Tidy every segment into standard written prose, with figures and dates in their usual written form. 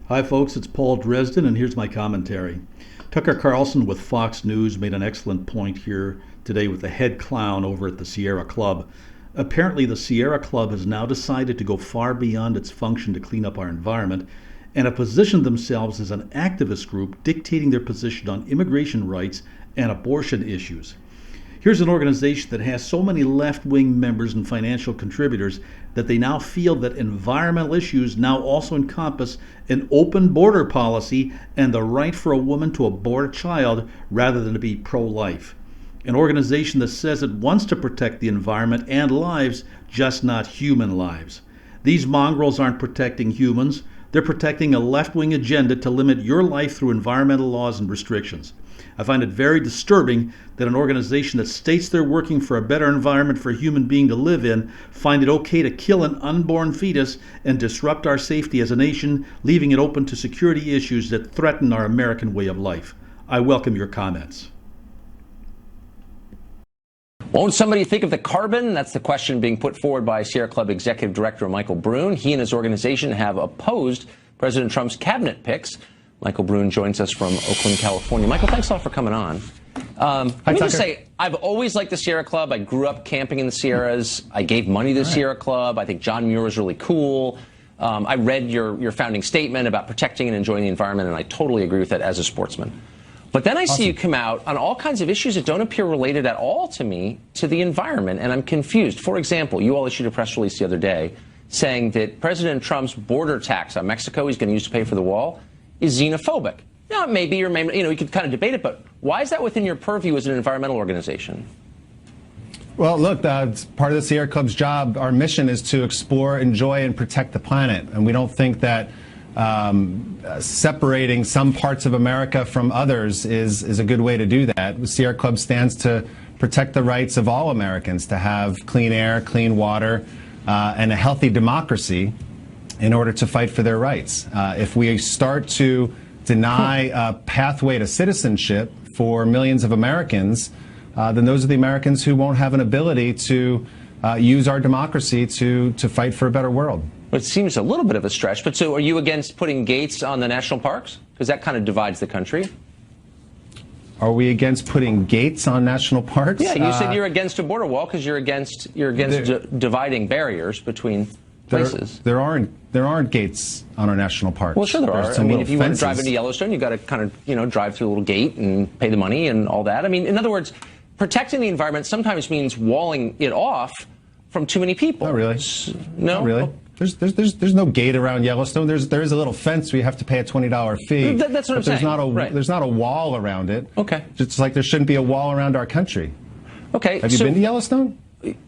Hi, folks, it's Paul Dresden, and here's my commentary. Tucker Carlson with Fox News made an excellent point here today with the head clown over at the Sierra Club. Apparently, the Sierra Club has now decided to go far beyond its function to clean up our environment and have positioned themselves as an activist group dictating their position on immigration rights and abortion issues. Here's an organization that has so many left-wing members and financial contributors that they now feel that environmental issues now also encompass an open border policy and the right for a woman to abort a child rather than to be pro-life. An organization that says it wants to protect the environment and lives, just not human lives. These mongrels aren't protecting humans. They're protecting a left-wing agenda to limit your life through environmental laws and restrictions. I find it very disturbing that an organization that states they're working for a better environment for a human being to live in find it okay to kill an unborn fetus and disrupt our safety as a nation, leaving it open to security issues that threaten our American way of life. I welcome your comments. Won't somebody think of the carbon? That's the question being put forward by Sierra Club Executive Director Michael Brune. He and his organization have opposed President Trump's cabinet picks. Michael Brune joins us from Oakland, California. Michael, thanks a lot for coming on. Let me just say, I've always liked the Sierra Club. I grew up camping in the Sierras. I gave money to the Sierra Club. I think John Muir was really cool. I read your founding statement about protecting and enjoying the environment, and I totally agree with that as a sportsman. But then I see you come out on all kinds of issues that don't appear related at all to me, to the environment, and I'm confused. For example, you all issued a press release the other day saying that President Trump's border tax on Mexico he's going to use to pay for the wall is xenophobic. Now, maybe or maybe, you could kind of debate it, but why is that within your purview as an environmental organization? Well, look, it's part of the Sierra Club's job. Our mission is to explore, enjoy, and protect the planet. And we don't think that separating some parts of America from others is a good way to do that. The Sierra Club stands to protect the rights of all Americans to have clean air, clean water, and a healthy democracy in order to fight for their rights. If we start to deny a pathway to citizenship for millions of Americans, then those are the Americans who won't have an ability to use our democracy to fight for a better world. It seems a little bit of a stretch, but so are you against putting gates on the national parks? Because that kind of divides the country. Are we against putting gates on national parks? Yeah, you said you're against a border wall because you're against dividing barriers between places. There aren't gates on our national parks. Well, sure there are. I mean, if you want to drive into Yellowstone, you got to kind of, drive through a little gate and pay the money and all that. I mean, in other words, protecting the environment sometimes means walling it off from too many people. Not really. No? Not really. There's no gate around Yellowstone. There is a little fence where you have to pay a $20 fee. That's what I'm saying. There's not a wall around it. Okay. Just like there shouldn't be a wall around our country. Okay. Have you been to Yellowstone?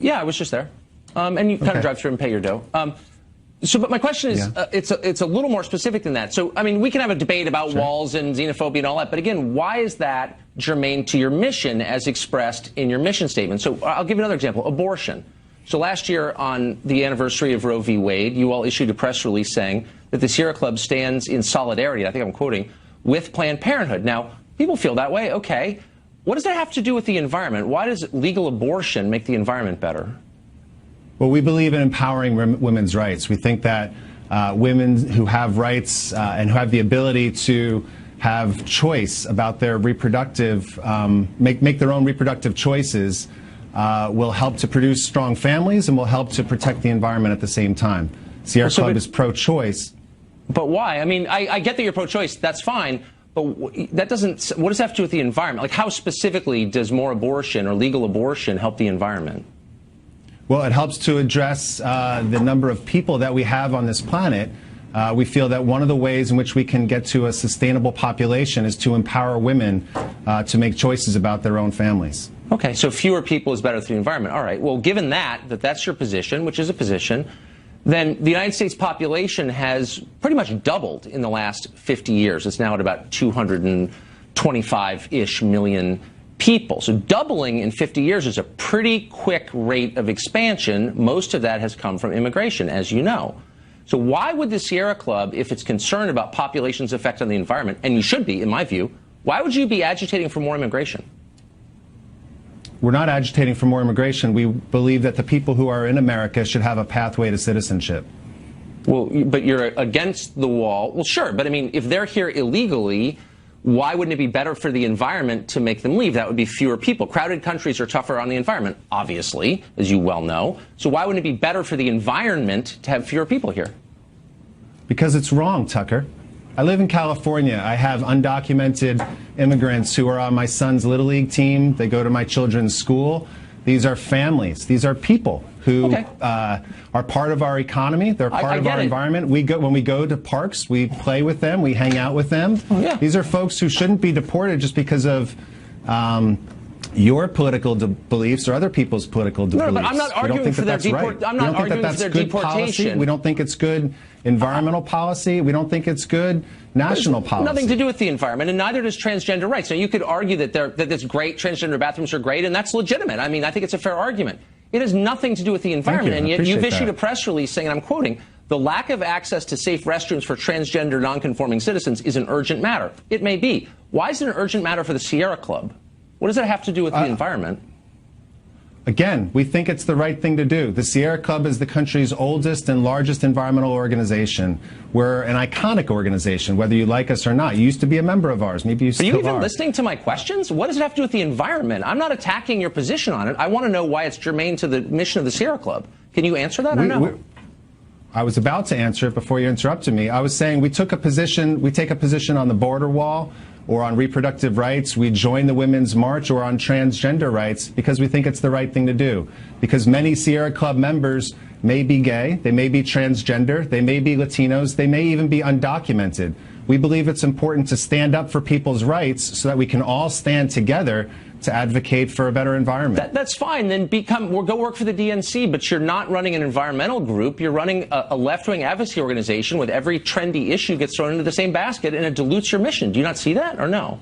Yeah, I was just there. And you kind of drive through and pay your dough. But my question is, it's a little more specific than that. So, I mean, we can have a debate about walls and xenophobia and all that. But again, why is that germane to your mission as expressed in your mission statement? So I'll give you another example, abortion. So last year on the anniversary of Roe v. Wade, you all issued a press release saying that the Sierra Club stands in solidarity, I think I'm quoting, with Planned Parenthood. Now, people feel that way. Okay. What does that have to do with the environment? Why does legal abortion make the environment better? Well, we believe in empowering women's rights. We think that women who have rights and who have the ability to have choice about their reproductive, make their own reproductive choices, will help to produce strong families and will help to protect the environment at the same time. Sierra Club is pro-choice. But why? I mean, I get that you're pro-choice. That's fine. But that doesn't. What does that have to do with the environment? Like, how specifically does more abortion or legal abortion help the environment? Well, it helps to address the number of people that we have on this planet. We feel that one of the ways in which we can get to a sustainable population is to empower women to make choices about their own families. Okay, so fewer people is better for the environment. All right, well, given that's your position, which is a position, then the United States population has pretty much doubled in the last 50 years. It's now at about 225-ish million people. So doubling in 50 years is a pretty quick rate of expansion. Most of that has come from immigration, as you know. So why would the Sierra Club, if it's concerned about population's effect on the environment, and you should be, in my view, why would you be agitating for more immigration? We're not agitating for more immigration. We believe that the people who are in America should have a pathway to citizenship. Well, but you're against the wall. Well, sure, but I mean, if they're here illegally, why wouldn't it be better for the environment to make them leave? That would be fewer people. Crowded countries are tougher on the environment, obviously, as you well know. So why wouldn't it be better for the environment to have fewer people here? Because it's wrong, Tucker. I live in California. I have undocumented immigrants who are on my son's Little League team. They go to my children's school. These are families. These are people who are part of our economy. They're part of our environment. When we go to parks, we play with them. We hang out with them. These are folks who shouldn't be deported just because of your political beliefs or other people's political beliefs. No, but I'm not arguing for their deportation. We don't think it's good environmental policy. We don't think it's good national policy. Nothing to do with the environment, and neither does transgender rights. Now, you could argue that it's great, transgender bathrooms are great, and that's legitimate. I mean, I think it's a fair argument. It has nothing to do with the environment, and yet you've issued a press release saying, and I'm quoting, the lack of access to safe restrooms for transgender nonconforming citizens is an urgent matter. It may be. Why is it an urgent matter for the Sierra Club? What does that have to do with the environment? Again, we think it's the right thing to do. The Sierra Club is the country's oldest and largest environmental organization. We're an iconic organization, whether you like us or not. You used to be a member of ours. Maybe you still are. Are you even listening to my questions? What does it have to do with the environment? I'm not attacking your position on it. I want to know why it's germane to the mission of the Sierra Club. Can you answer that or no? I was about to answer it before you interrupted me. I was saying we take a position on the border wall or on reproductive rights. We join the Women's March, or on transgender rights, because we think it's the right thing to do. Because many Sierra Club members may be gay, they may be transgender, they may be Latinos, they may even be undocumented. We believe it's important to stand up for people's rights so that we can all stand together to advocate for a better environment. That's fine. Then go work for the DNC, but you're not running an environmental group. You're running a left-wing advocacy organization with every trendy issue gets thrown into the same basket, and it dilutes your mission. Do you not see that, or no?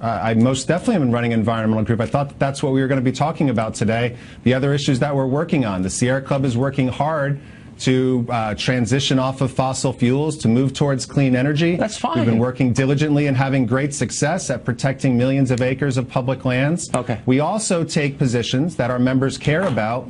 I most definitely am running an environmental group. I thought that's what we were going to be talking about today. The other issues that we're working on. The Sierra Club is working hard to transition off of fossil fuels, to move towards clean energy. That's fine. We've been working diligently and having great success at protecting millions of acres of public lands. We also take positions that our members care about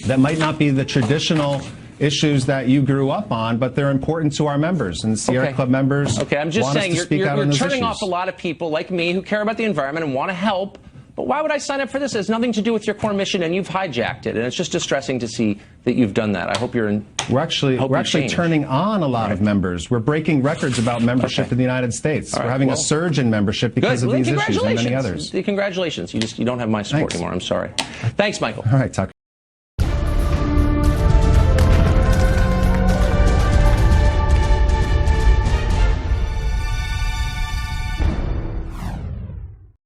that might not be the traditional issues that you grew up on, but they're important to our members, and the Sierra Club members I'm just want saying us to speak out on those turning issues. off a lot of people like me who care about the environment and want to help. But why would I sign up for this? It has nothing to do with your core mission, and you've hijacked it. And it's just distressing to see that you've done that. I hope you're in. We're actually turning on a lot of members. We're breaking records about membership in the United States. We're having a surge in membership because of these issues and many others. Congratulations. You don't have my support anymore. I'm sorry. Thanks, Michael. All right, Tucker.